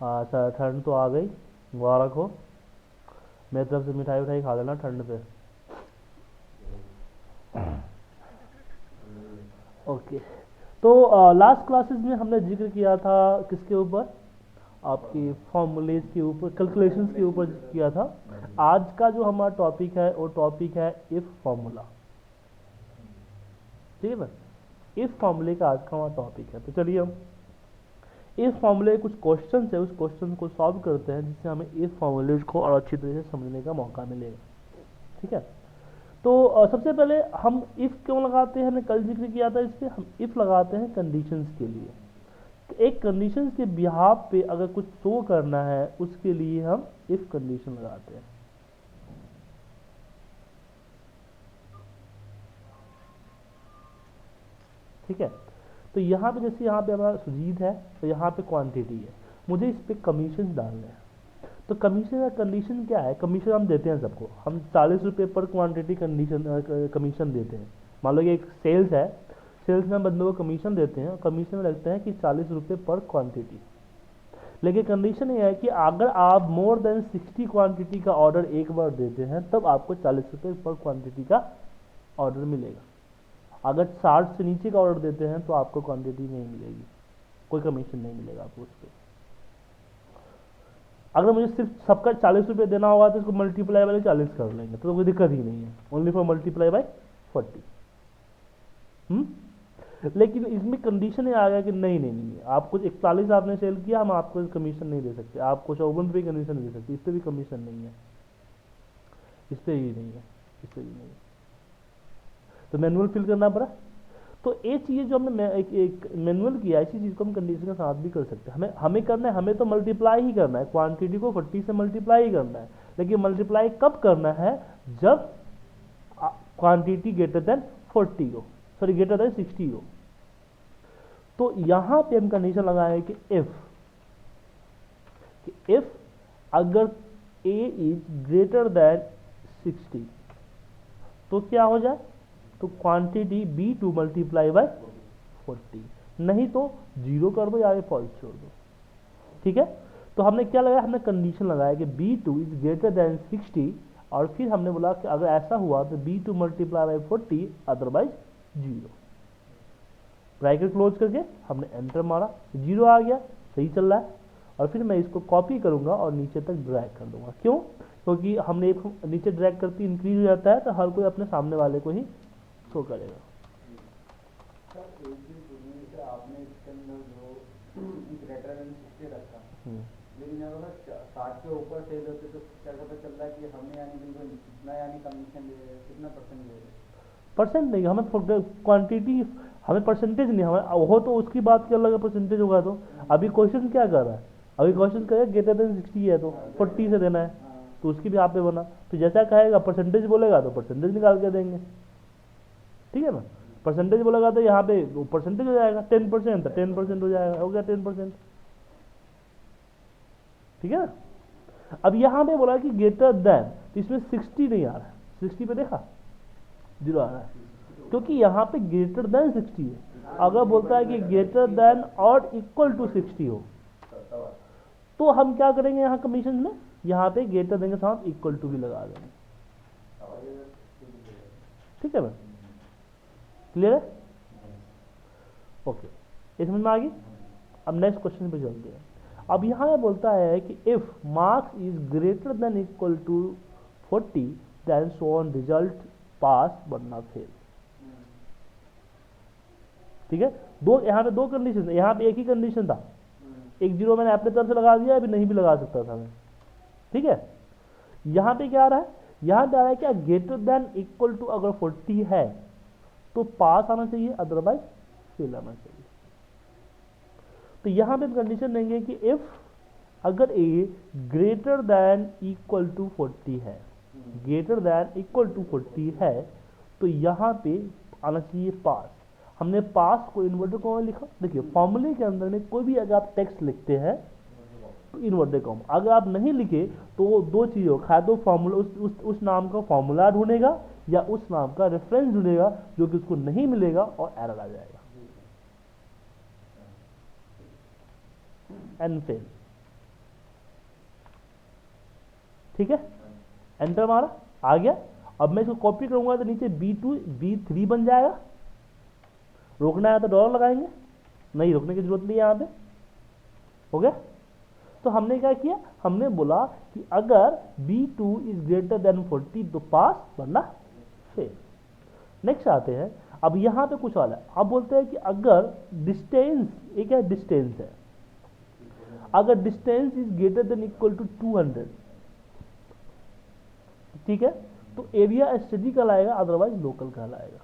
अच्छा, ठंड तो आ गई, मुबारक हो। मेरी तरफ से मिठाई उठाई खा लेना ठंड पे। ओके। तो लास्ट क्लासेस में हमने जिक्र किया था किसके ऊपर, आपकी फॉर्मूलेज के ऊपर, कैलकुलेशंस के ऊपर किया था। आज का जो हमारा टॉपिक है वो टॉपिक है इफ फॉर्मूला। ठीक है ना, इफ फॉर्मूले का आज का हमारा टॉपिक है। तो चलिए हम इस फॉर्मूले कुछ क्वेश्चन है, उस क्वेश्चन को सॉल्व करते हैं जिससे हमें इस फॉर्मूले को और अच्छी तरह से समझने का मौका मिलेगा। ठीक है। तो सबसे पहले हम इफ क्यों लगाते हैं, हमने कल जिक्र किया था इस पे। हम इफ लगाते हैं कंडीशंस के लिए। एक कंडीशंस के बिहाफ पे अगर कुछ शो करना है उसके लिए हम इफ कंडीशन लगाते हैं। ठीक है। तो यहाँ पे जैसे यहाँ पे हमारा सुजीत है, तो यहाँ पे क्वांटिटी है, मुझे इस पे कमीशन डालने हैं। तो कमीशन का कंडीशन क्या है, कमीशन हम देते हैं सबको, हम 40 रुपये पर क्वांटिटी कंडीशन कमीशन देते हैं। मान लो कि एक सेल्स है, सेल्स में हम बंदों को कमीशन देते हैं और कमीशन में लगता है कि 40 रुपये पर क्वांटिटी। लेकिन कंडीशन ये है कि अगर आप मोर देन 60 क्वांटिटी का ऑर्डर एक बार देते हैं तब आपको 40 रुपये पर क्वांटिटी का ऑर्डर मिलेगा। अगर 60 से नीचे का ऑर्डर देते हैं तो आपको क्वांटिटी नहीं मिलेगी, कोई कमीशन नहीं मिलेगा आपको उस पर। अगर मुझे सिर्फ सबका 40 रुपये देना होगा तो इसको मल्टीप्लाई बाई 40 कर लेंगे, तो कोई दिक्कत ही नहीं है, ओनली फॉर मल्टीप्लाई बाई 40। लेकिन इसमें कंडीशन ये आ गया कि नहीं नहीं नहीं, आपको 41 आपने सेल किया, हम आपको कमीशन नहीं दे सकते, आपको 54 रुपये कमीशन दे सकते, इस पर भी कमीशन नहीं है, इस पर भी नहीं है, इस पर भी नहीं है। तो मैनुअल फिल करना पड़ा। तो ये चीज़ जो हमने एक मैनुअल किया, इसी चीज़ को हम कंडीशन के साथ भी कर सकते हैं। हमें करना है, हमें तो मल्टीप्लाई ही करना है, क्वांटिटी को 40 से मल्टीप्लाई ही करना है। लेकिन मल्टीप्लाई कब करना है, जब क्वांटिटी ग्रेटर देन 40 हो, सॉरी ग्रेटर देन 60 हो। तो यहां पे हम कंडीशन लगाए कि इफ अगर a इज ग्रेटर देन 60 तो क्या हो जाए, तो क्वांटिटी B2 मल्टीप्लाई बाय 40, नहीं तो 0 कर दो या फॉल्स छोड़ दो। ठीक है। तो हमने क्या लगाया, हमने कंडीशन लगाया कि B2 इज ग्रेटर देन 60 और फिर हमने बोला कि अगर ऐसा हुआ तो B2 multiply by 40 otherwise 0। Bracket close करके हमने एंटर मारा, 0 आ गया, सही चल रहा है। और फिर मैं इसको कॉपी करूंगा और नीचे तक ड्रैग कर दूंगा। क्यों, क्योंकि हमने नीचे ड्रैग करते इंक्रीज हो जाता है तो हर कोई अपने सामने वाले को ही शो करेगा। आपने इसके अंदर जो ग्रेटर देन 60 रखा, लेकिन अगर 60 के ऊपर सेल होते तो क्या पता चल रहा है कि हमें यानी कितना यानी कमीशन दे रहे हैं, कितना परसेंट दे रहे हैं? परसेंट नहीं, हमें क्वांटिटी, हमें परसेंटेज नहीं, हमें वो तो उसकी बात की अलग है, परसेंटेज होगा तो। अभी क्वेश्चन क्या कर रहा है, अभी क्वेश्चन कहेगा ग्रेटर देन 60 है तो 40 से देना है, तो उसकी भी आप पे बना। तो जैसा कहेगा परसेंटेज बोलेगा तो परसेंटेज निकाल के देंगे। ठीक है ना, परसेंटेज बोलेगा तो यहाँ पे परसेंटेज हो जाएगा, 10% तो 10% हो जाएगा, हो गया 10%। ठीक है ना। अब यहाँ पे बोला कि ग्रेटर देन, तो इसमें 60 नहीं आ रहा है, 60 पे देखा 0 आ रहा है, क्योंकि यहाँ पे ग्रेटर देन 60 है। अगर बोलता है कि ग्रेटर देन और इक्वल टू 60 हो तो हम क्या करेंगे, यहाँ कमीशन में यहाँ पे ग्रेटर देन के साथ इक्वल टू भी लगा देंगे। ठीक है मैम, क्लियर है? ओके, इस समझ में आ गई। अब नेक्स्ट क्वेश्चन पे चलते हैं। अब यहाँ पे बोलता है कि if marks is greater than equal to 40 then so on result pass वरना फेल। ठीक है, दो यहाँ पे दो कंडीशन, यहाँ पे एक ही कंडीशन था, एक 0 मैंने अपने तरफ से लगा दिया, अभी नहीं भी लगा सकता था मैं। ठीक है, यहाँ पे क्या आ रहा है, यहाँ पे आ रहा है क्या, ग्रेटर देन इक्वल टू अगर 40 है तो पास आना चाहिए, अदरवाइज फेल आना चाहिए। तो यहाँ पे कंडीशन देंगे कि इफ अगर a greater than equal to 40 है, ग्रेटर देन इक्वल टू 40 है तो यहाँ पे आना चाहिए पास। हमने पास को इन्वर्टर कॉमा लिखा। देखिए फॉर्मूले के अंदर में कोई भी अगर आप टेक्स्ट लिखते हैं तो इन्वर्टर कॉमा, अगर आप नहीं लिखे तो दो चीज़ों, खाया तो फॉर्मूला उस नाम का फॉर्मूला ढूंढेगा या उस नाम का रेफरेंस ढूंढेगा जो कि उसको नहीं मिलेगा और एरर आ जाएगा एंड फेल। ठीक है, एंटर मारा, आ गया। अब मैं इसको कॉपी करूंगा तो नीचे B2 B3 बन जाएगा। रोकना है तो डॉलर लगाएंगे, नहीं रोकने की जरूरत नहीं है यहाँ पे, हो गया। तो हमने क्या किया, हमने बोला कि अगर B2 इज ग्रेटर देन 40 तो पास वरना फेल। नेक्स्ट आते हैं, अब यहाँ पे कुछ वाला है, अब बोलते हैं कि अगर डिस्टेंस, ये क्या डिस्टेंस है, अगर distance is greater than equal to 200, ठीक है, तो एरिया स्टडी कहलाएगा, अदरवाइज लोकल कहलाएगा।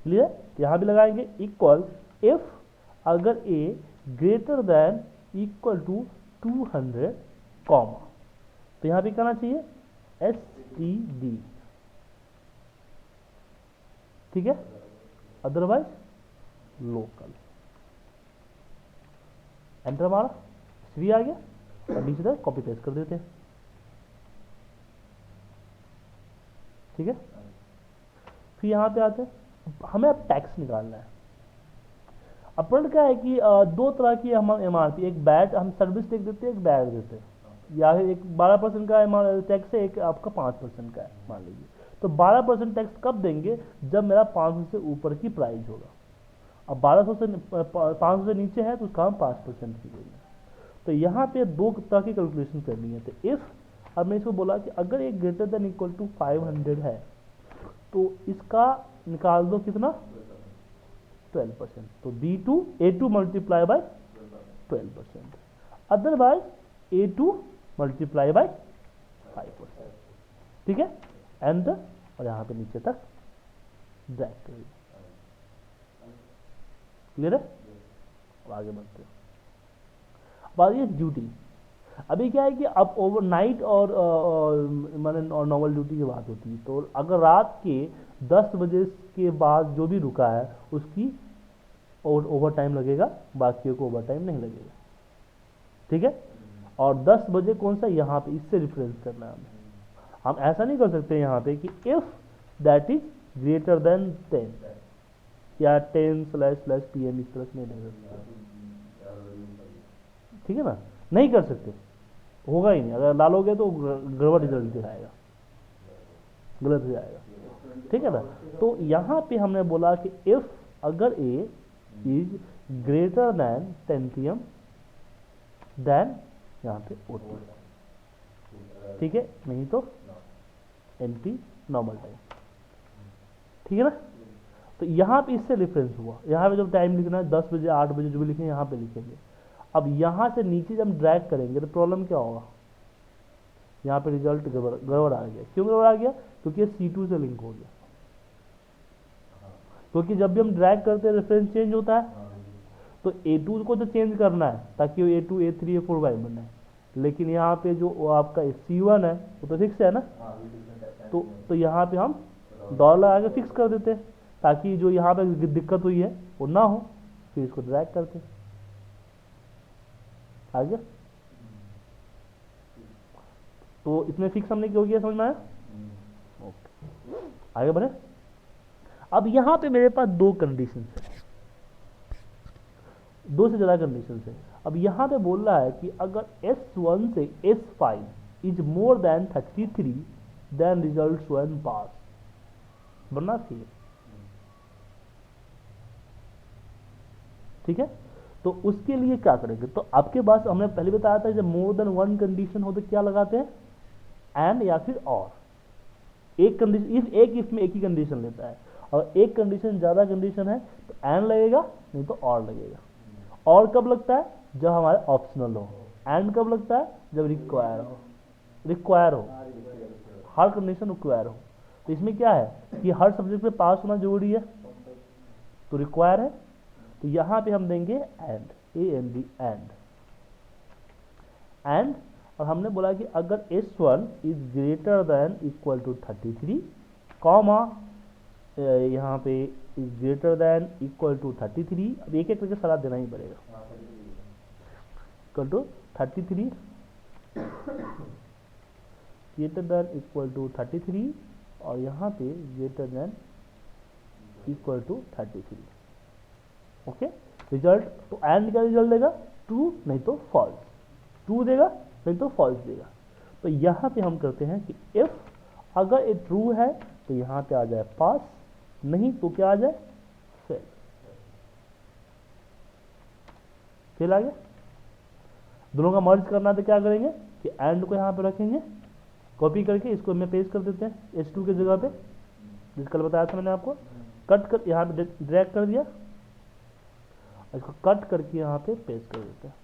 क्लियर, यहां भी लगाएंगे इक्वल इफ अगर A greater than equal to 200 comma, तो यहां भी कहना चाहिए STD, ठीक है, अदरवाइज लोकल। एंटर मारा, सी आ गया, और नीचे तक कॉपी पेस्ट कर देते हैं, ठीक है। फिर यहाँ पे आते हैं, हमें अब टैक्स निकालना है। अपन क्या है कि दो तरह की हम MRP, एक बैड हम सर्विस टैक्स देते हैं, एक बैड देते हैं, या फिर एक 12% का टैक्स है, एक आपका 5% का है मान लीजिए। तो 12% टैक्स कब देंगे, जब मेरा 500 से ऊपर की प्राइस होगा। अब 500 से नीचे है तो उसका हम 5% की देंगे। तो यहाँ पे दो तरह की कैलकुलेशन करनी है। तो इफ, अब मैं इसको बोला कि अगर एक ग्रेटर देन इक्वल टू 500 है तो इसका निकाल दो कितना, 12%। तो A2 multiply by 12%, otherwise A2 multiply by 5%, ठीक है, एंड और यहाँ पे नीचे तक ड्रैग करिए। क्लियर है, अब आगे बढ़ते हैं। बात ये ड्यूटी, अभी क्या है कि अब ओवरनाइट और माने नॉर्मल ड्यूटी की बात होती है। तो अगर रात के 10 बजे के बाद जो भी रुका है उसकी ओवर टाइम लगेगा, बाकियों को ओवर टाइम नहीं लगेगा, ठीक है। और 10 बजे कौन सा, यहाँ पे इससे रिफरेंस करना है हमें। हम ऐसा नहीं कर सकते यहाँ पे कि if that is greater than 10 या 10/PM, इस तरह से नहीं ले सकते, ठीक है ना, नहीं कर सकते, होगा ही नहीं। अगर डालोगे तो गड़बड़ रिजल्ट दिखाएगा, गलत हो जाएगा, ठीक है ना। तो यहाँ पे हमने बोला कि इफ अगर A is greater than 10 PM then यहाँ पे OT, ठीक है, नहीं तो MT नॉर्मल टाइम, ठीक है ना। तो यहाँ पे इससे डिफरेंस हुआ, यहाँ पे जब टाइम लिखना है 10 बजे 8 बजे जो भी लिखेंगे यहाँ पे लिखेंगे। अब यहाँ से नीचे जब हम ड्रैग करेंगे तो प्रॉब्लम क्या होगा, यहाँ पे रिजल्ट गड़बड़ आ गया। क्यों गड़बड़ आ गया, क्योंकि C2 से लिंक हो गया। क्योंकि जब भी हम ड्रैग करते हैं रेफरेंस चेंज होता है, तो A2 को तो चेंज करना है ताकि वो A2 A3 A4 Y बने, लेकिन यहाँ पे जो आपका C1 है वो तो फिक्स है ना, तो यहाँ पे हम डॉलर आगे फिक्स कर देते हैं ताकि जो यहाँ पे दिक्कत हुई है वो ना हो, फिर इसको ड्रैग करते हैं आगे। तो इसमें फिक्स हमने क्यों किया, समझ में आया, ओके, आगे बढ़े। अब यहाँ पे मेरे पास दो कंडीशन है, दो से ज़्यादा कंडीशन है। अब यहाँ पे बोल रहा है कि अगर S1 से S5 is more than 33 then result one pass, बनना चाहिए, ठीक है। तो उसके लिए क्या करेंगे, तो आपके पास हमने पहले बताया था जब मोर देन वन कंडीशन हो तो क्या लगाते हैं, एंड या फिर और। एक कंडीशन, एक इफ में एक ही कंडीशन लेता है, और एक कंडीशन ज़्यादा कंडीशन है तो एंड लगेगा, नहीं तो और लगेगा। और कब लगता है, जब हमारे ऑप्शनल हो। एंड कब लगता है, जब रिक्वायर हो, हर कंडीशन रिक्वायर हो। तो इसमें क्या है कि हर सब्जेक्ट में पास होना जरूरी है, तो रिक्वायर है। तो यहाँ पे हम देंगे एंड, AND, एंड, और हमने बोला कि अगर S1 is greater than equal to 33 comma, यहाँ पे is greater than equal to 33, अब एक एक करके सारा देना ही पड़ेगा, equal to 33 greater than equal to 33, और यहाँ पे greater than equal to 33, okay. Result, तो एंड का रिजल्ट देगा ट्रू नहीं तो फॉल्स, ट्रू देगा नहीं तो फॉल्स देगा। तो यहाँ पे हम करते हैं कि इफ अगर ये ट्रू है तो यहाँ पे आ जाए पास, नहीं तो क्या आ जाए फेल। फेल आ गया। दोनों का मर्ज करना तो क्या करेंगे कि एंड को यहाँ पे रखेंगे, कॉपी करके इसको मैं पेस्ट कर देते हैं H2 की जगह पे, जिस कल बताया था मैंने आपको। कट कर यहाँ पे ड्रैग कर दिया, इसको कट करके यहाँ पे पेस्ट कर देते हैं।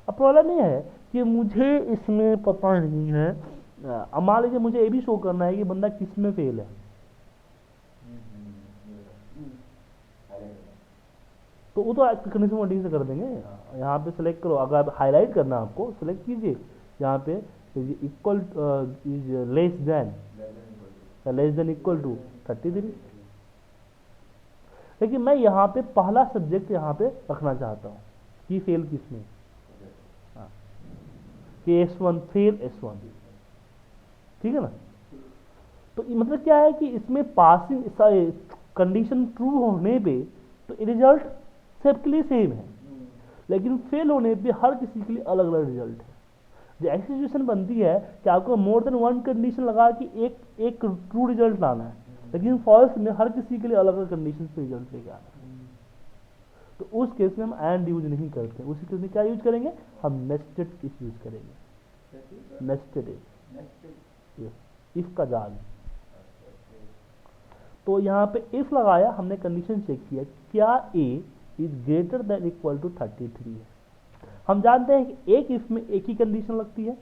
अब प्रॉब्लम ये है कि मुझे इसमें पता नहीं है, अब मान लीजिए मुझे ये भी शो करना है कि बंदा किस में फेल है, तो वो तो कंडीशन वर्डिंग से कर देंगे। यहाँ पे सेलेक्ट करो, अगर आप हाईलाइट करना आपको सेलेक्ट कीजिए, यहाँ पे equal is less than equal to 33। लेकिन मैं यहाँ पे पहला सब्जेक्ट यहाँ पे रखना चाहता हूँ कि फेल किसमें, कि S1 फेल S1, ठीक है ना। तो मतलब क्या है कि इसमें पासिंग कंडीशन ट्रू होने पे तो रिजल्ट सबके लिए सेम है, लेकिन फेल होने पे हर किसी के लिए अलग अलग रिजल्ट है। जो ऐसी सिचुएशन बनती है कि आपको मोर देन वन कंडीशन लगा कि एक ट्रू रिजल्ट लाना है, लेकिन फॉल्स में हर किसी के लिए अलग अलग कंडीशन पे रिजल्ट लेके आना है। तो उस केस में हम एंड यूज नहीं करते, उसी केस में क्या यूज करेंगे, हम नेस्टेड इफ यूज करेंगे। नेस्टेड इफ का जाल। तो यहाँ पे इफ लगाया, हमने कंडीशन चेक किया क्या a is greater than equal to 33 है। हम जानते हैं कि एक इफ में एक ही कंडीशन लगती है,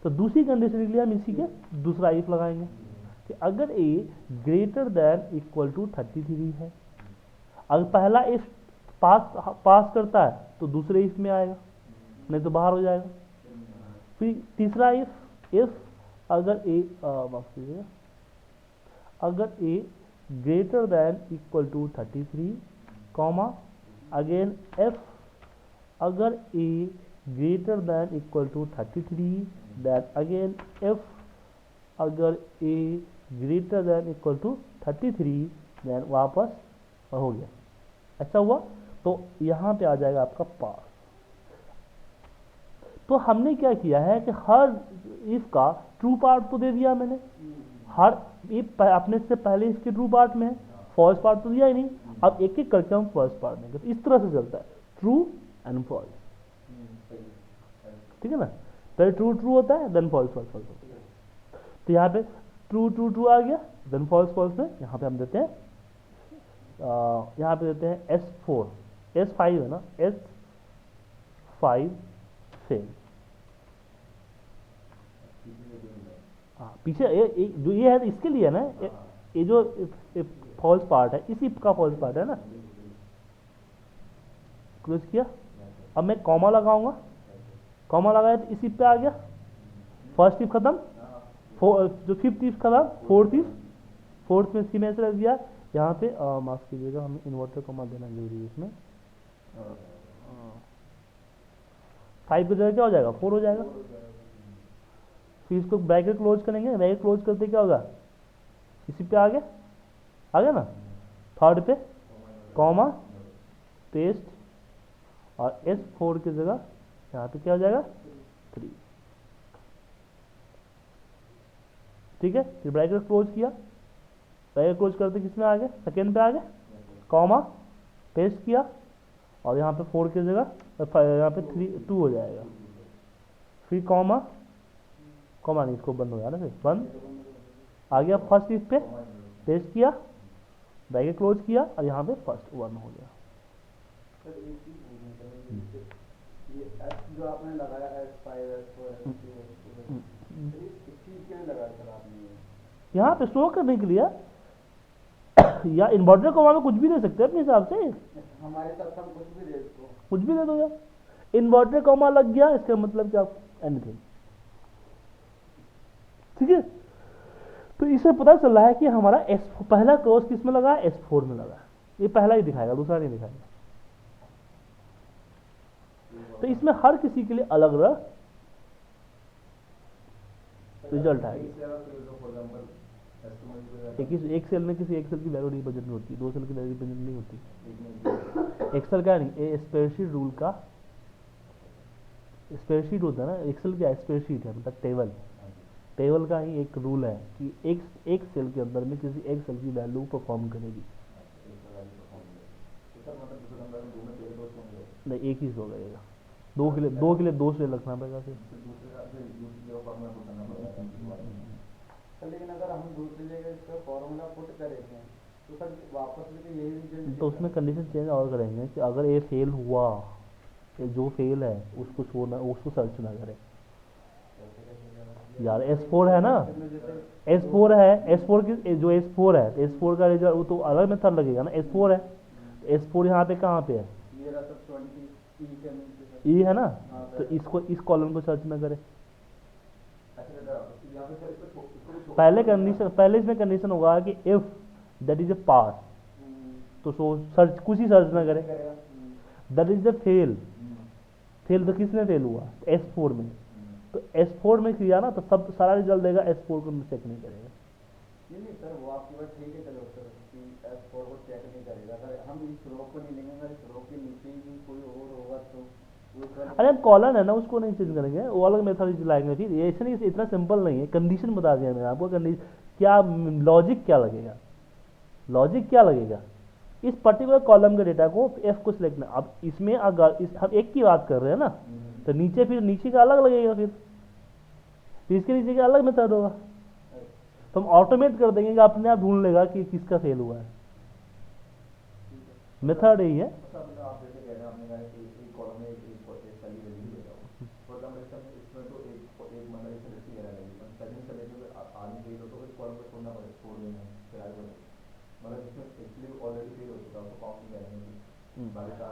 तो दूसरी कंडीशन के लिए हम इसी के दूसरा इफ लगाएंगे कि अगर a greater than equal to 33 है। अगर पहला इफ पास करता है तो दूसरे इफ में आएगा, नहीं तो बाहर हो जाएगा। फिर तीसरा इफ अगर a माफ कीजिएगा, अगर a greater than equal to 33 comma again f अगर a greater than equal to 33 that again f अगर a greater than equal to 33 then वापस हो गया। ऐसा हुआ तो यहाँ पे आ जाएगा आपका पास। तो हमने क्या किया है कि हर इफ का ट्रू पार्ट तो दे दिया मैंने, हर इफ अपने से पहले इसके ट्रू पार्ट में है, फॉल्स पार्ट तो दिया ही नहीं। अब एक एक करके हम फर्स्ट पार्ट देंगे, तो इस तरह से चलता है ट्रू एंड फॉल्स, ठीक है ना। पहले ट्रू ट्रू होता है, देन फॉल्स फॉल्स फॉल्स होता है। तो यहाँ पे ट्रू ट्रू ट्रू आ गया, देन फॉल्स फॉल्स में यहाँ पे हम देते हैं यहाँ पे देते हैं S4 S5 है ना, S5 फेल। हाँ पीछे जो ये है इसके लिए है ना, ये जो फॉल्स पार्ट है इसी का फॉल्स पार्ट है ना। क्लोज किया, अब मैं कॉमा लगाऊंगा, कॉमा लगाया तो इसी पे आ गया, फर्स्ट इफ खत्म, जो फिफ्थ इफ खत्म, फोर्थ में सी में ऐसे रख दिया। यहाँ पे माफ कीजिएगा, हमें इन्वर्टर कॉमा देना जरूरी है इसमें। 5 की जगह क्या हो जाएगा, 4 हो जाएगा। फिर इसको ब्रैकेट क्लोज करेंगे, ब्रैकेट क्लोज करते क्या होगा, इसी पे आ गया ना, थर्ड पे कॉमा पेस्ट और S4 की जगह यहाँ पे क्या हो जाएगा 3, ठीक है। फिर ब्रैकेट क्लोज किया, ब्रैकेट क्लोज करते किस में आ गया, सेकेंड पे आ गया, कॉमा पेस्ट किया और यहाँ पे 4 की जगह यहाँ पे 2 हो जाएगा। फिर कॉमा नहीं, इसको बंद हो गया ना, फिर बंद आ गया, फर्स्ट इफ पे पेस्ट किया, ब्रैकेट क्लोज किया और यहाँ पे फर्स्ट 1 हो गया। ये S जो आपने लगाया S5 S4 क्या लगाया सर आपने, यहाँ पे शो करने के लिए या इन्वर्टर कॉमा में कुछ भी दे सकते हैं अपने हिसाब से, हमारे तरफ हम कुछ भी दे दो, कुछ भी दे दो यार। इन्वर्टर कॉमा लग गया, इसका मतलब क्या, एनीथिंग, ठीक है। तो इससे पता चल रहा है कि हमारा पहला क्रॉस किस में लगा है, S4 में लगा है। ये पहला ही दिखाएगा, दूसरा नहीं दिखाएगा। तो इसमें हर किसी के लिए अलग अलग रिजल्ट आएगा। एक सेल में किसी एक सेल की वैल्यू रिप्रेजेंट होती है, 2 सेल की वैल्यू रिप्रेजेंट नहीं होती। एक्सेल का नहीं, ये स्प्रेडशीट रूल का स्प्रेडशीट होता है ना, एक्सेल क्या है, स्प्रेडशीट है मतलब टेबल। टेबल का ही एक रूल है कि एक सेल के अंदर में किसी एक सेल की वैल्यू परफॉर्म करेगी। नहीं, एक ही हो करेगा, दो के लिए दो सेल रखना पड़ेगा फिर। लेकिन अगर हम दूसरी जगह इसका फॉर्मूला पुट करेंगे तो सर वापस भी तो यही रिजल्ट, तो उसमें कंडीशन चेंज और करेंगे कि अगर ये फेल हुआ, ये जो फेल है उसको छोड़ना, उसको सर्च ना करें। यार S4 है ना, S4 है, S4 की जो S4 है, S4 का रिजल्ट वो तो अलग मेथड लगेगा ना, S4 है, S4 यहाँ पे कहाँ पे है, मेरा सब 20 E है ना, तो इसको इस कॉलम को सर्च ना करें। पहले इसमें कंडीशन होगा कि इफ दैट इज ए पास, तो सर्च कुछ ही सर्च ना करें। That is a fail, fail तो किसमें फेल हुआ, S4 में, तो S4 में किया ना तो सब सारा रिजल्ट देगा, S4 को चेक नहीं करेगा। नहीं सर वो आपकी बात ठीक है, चलो सर कि S4 को चेक नहीं करेगा सर, हम इस रो को नहीं लेंगे, अगर इस रो के नीचे ही कोई और होगा तो अरे कॉलन है ना, उसको नहीं चेंज करेंगे, वो अलग मेथड लाएंगे। फिर ये ऐसे नहीं, इतना सिंपल नहीं है, कंडीशन बता दिया मैंने आपको, कंडीशन क्या, लॉजिक क्या लगेगा, लॉजिक क्या लगेगा, इस पर्टिकुलर कॉलम के डेटा को एफ को सिलेक्ट करना। अब इसमें अगर हम एक की बात कर रहे हैं ना, तो नीचे फिर नीचे का अलग लगेगा, फिर इसके नीचे का अलग मेथड होगा, तो हम ऑटोमेट कर देंगे कि अपने आप ढूंढ लेगा कि किसका फेल हुआ है। मेथड यही है।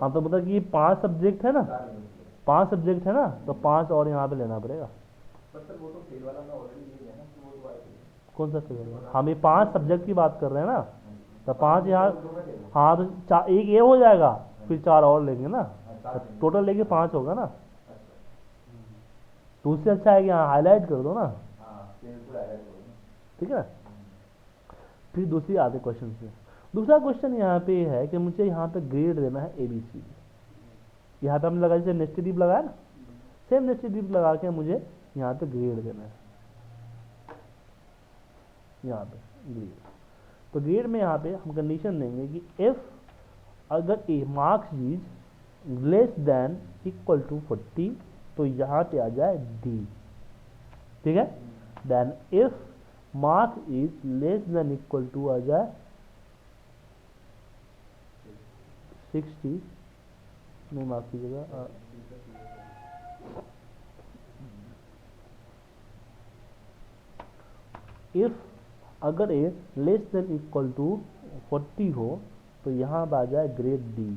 हाँ तो मतलब कि 5 सब्जेक्ट है ना, 5 सब्जेक्ट है ना, तो 5 और यहाँ पे लेना पड़ेगा। कौन सा फेल होगा, हम ये 5 सब्जेक्ट की बात कर रहे हैं ना, तो 5 यहाँ, हाँ तो एक ये हो जाएगा, फिर 4 और लेंगे ना, तो टोटल लेके 5 होगा ना। तो उससे अच्छा है कि यहाँ हाईलाइट कर दो ना, ठीक है। फिर दूसरी आते क्वेश्चन से, दूसरा क्वेश्चन यहाँ पे है कि मुझे यहाँ पे ग्रेड देना है ABC। यहाँ पे हमने लगा जैसे नेस्टेड इफ लगाया ना, सेम नेस्टेड इफ लगा के मुझे यहाँ पे ग्रेड देना है, यहाँ पे ग्रेड। तो ग्रेड में यहाँ पे हम कंडीशन देंगे कि इफ अगर A marks is less than equal to 40, तो यहाँ पे आ जाए D, ठीक है। Then if marks is less than equal to आ जाए 60, नहीं माफ कीजिएगा, इफ अगर A less than equal to 40 हो, तो यहाँ पर आ जाए ग्रेड D,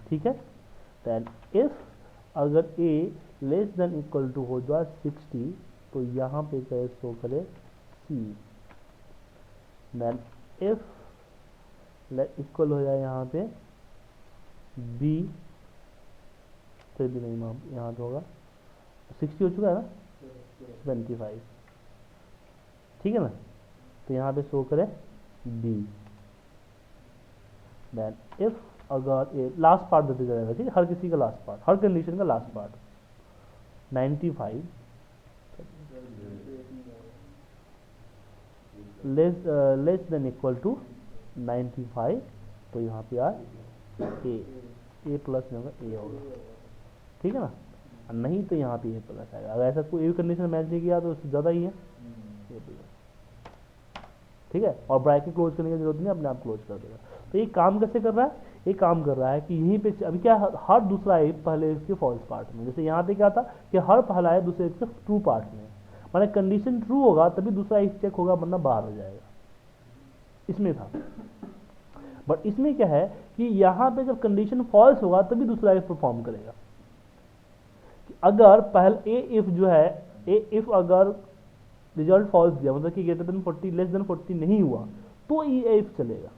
ठीक है। देन इफ अगर A less than equal to हो जाए 60, तो यहाँ पे क्या शो करे C। देन इफ इक्वल हो जाए यहाँ पे B, तो भी नहीं माफ, यहाँ तो होगा 60 हो चुका है ना, 25, ठीक है ना, तो यहाँ पे शो करे D। देन इफ अगर ये लास्ट पार्ट देते जाएगा, ठीक है, हर किसी का लास्ट पार्ट, हर कंडीशन का last part 95 less than equal to 95, तो यहाँ पे आ ए प्लस होगा, ए होगा, ठीक है ना, नहीं तो यहाँ पे ए प्लस आएगा। अगर ऐसा कोई कंडीशन मैच नहीं किया तो उससे ज़्यादा ही है ए प्लस, ठीक है। और ब्रैकेट क्लोज करने की जरूरत नहीं, अपने आप क्लोज कर देगा। तो ये काम कैसे कर रहा है, ये काम कर रहा है कि यहीं पे अभी क्या, हर दूसरा इफ पहले इसके फॉल्स पार्ट में, जैसे यहाँ पे क्या था कि हर पहला है दूसरे इसके ट्रू पार्ट में, माने कंडीशन ट्रू होगा तभी दूसरा इफ चेक होगा, वरना बाहर हो जाएगा, इसमें था। बट इसमें क्या है कि यहाँ पे जब कंडीशन फॉल्स होगा तभी दूसरा इफ परफॉर्म करेगा। अगर पहले ए इफ जो है, ए इफ अगर रिजल्ट फॉल्स दिया, मतलब कि ग्रेटर देन 40 लेस देन 40 नहीं हुआ, तो ये इफ चलेगा।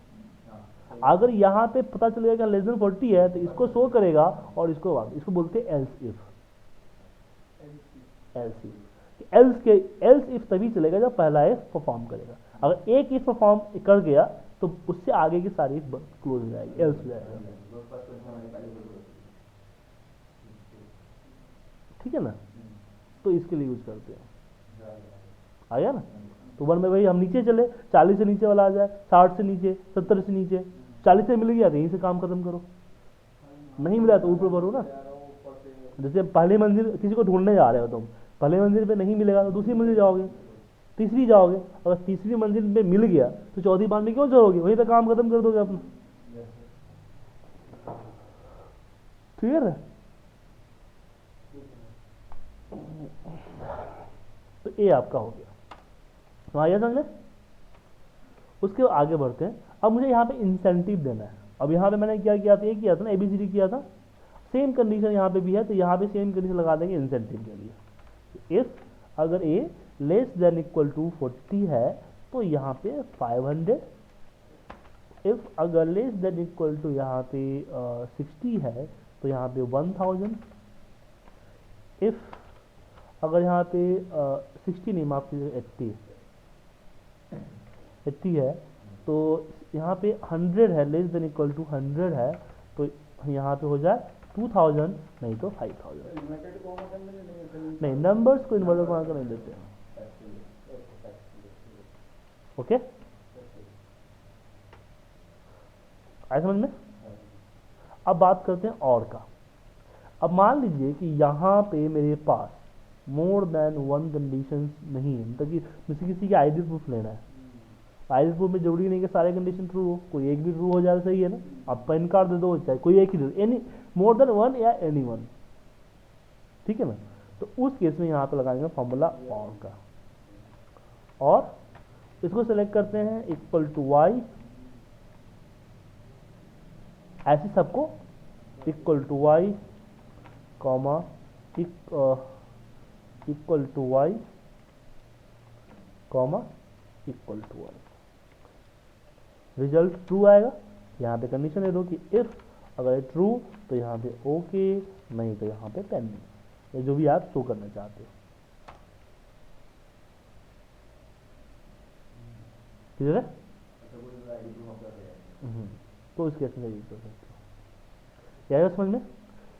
अगर यहाँ पे पता चलेगा कि लेस देन 40 है, तो इसको शो करेगा, और इसको बोलते हैं एल्स इफ। एल्स इफ तभी चलेगा जब पहला इफ परफॉर्म करेगा। अगर एक इफ परफॉर्म कर गया तो उससे आगे की सारी इफ क्लोज हो जाएगी, एल्स हो जाएगा। ठीक है ना, तो इसके लिए यूज करते हैं। आया ना, तो 1 में भाई हम नीचे चले, 40 से नीचे वाला आ जाए, 60 से नीचे, 70 से नीचे, 40 से मिल गया तो यहीं से काम खत्म करो, नहीं मिला तो ऊपर भरो ना। जैसे पहली मंजिल किसी को ढूंढने जा रहे हो तुम, पहली मंजिल पे नहीं मिलेगा तो दूसरी मंजिल जाओगे, तीसरी जाओगे, अगर तीसरी मंजिल पे मिल गया तो चौथी बार में क्यों चढ़ोगे, वहीं पे काम खत्म कर दोगे अपना। क्लियर है? तो ये आपका हो गया, तो आइए समझे। उसके आगे बढ़ते हैं। अब मुझे यहाँ पे इंसेंटिव देना है। अब यहाँ पे मैंने क्या किया था, ये किया था ना, ABCD किया था, सेम कंडीशन यहाँ पे भी है, तो यहाँ पे सेम कंडीशन लगा देंगे इंसेंटिव के लिए। इफ अगर A less than equal to 40 है तो यहाँ पे 500, इफ अगर लेस देन इक्वल टू यहाँ पे 60 है तो यहाँ पे 1000, इफ अगर यहाँ पे 60 नहीं, माफ कीजिए 80 है, तो यहाँ पे 100 है, लेस देन इक्वल टू 100 है, तो यहाँ पे हो जाए 2000 नहीं तो 5000। नहीं, नंबर्स को इन्वर्टेड कॉमा का नहीं देते हैं। ओके, आए समझ में? अब बात करते हैं और का। अब मान लीजिए कि यहाँ पे मेरे पास मोर देन 1 कंडीशन नहीं है, मतलब कि मुझे किसी की आइडियल प्रूफ लेना है। आइडियल प्रूफ में जरूरी नहीं कि सारे कंडीशन ट्रू हो, कोई एक भी ट्रू हो जाए सही है ना, आप पैन कार्ड दे दो, चाहे कोई एक ही दे दो, एनी मोर देन 1 या एनी 1, ठीक है ना। तो उस केस में यहाँ पे लगाएंगे फॉर्मूला और का, और इसको सेलेक्ट करते हैं इक्वल टू y, ऐसे सबको equal to y comma equal to y comma equal to y, result true आएगा। यहाँ पे कंडीशन दे दो कि इफ अगर ट्रू तो यहाँ पे ओके, नहीं तो यहाँ पे पेंडिंग, ये जो भी आप शो करना चाहते हो। क्लियर है? तो इस केस में यूज कर सकते हो। यह समझ में?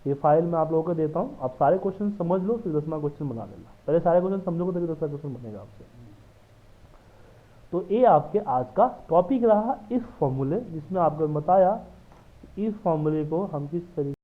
ये फाइल मैं आप लोगों को देता हूँ, आप सारे क्वेश्चन समझ लो, फिर 10वां क्वेश्चन बना लेना। पहले सारे क्वेश्चन समझोगे तभी 10वां क्वेश्चन बनेगा आपसे। तो ये आपके आज का टॉपिक रहा इफ फॉर्मूले, जिसमें आपको बताया इफ फॉर्मूले को हम किस तरीके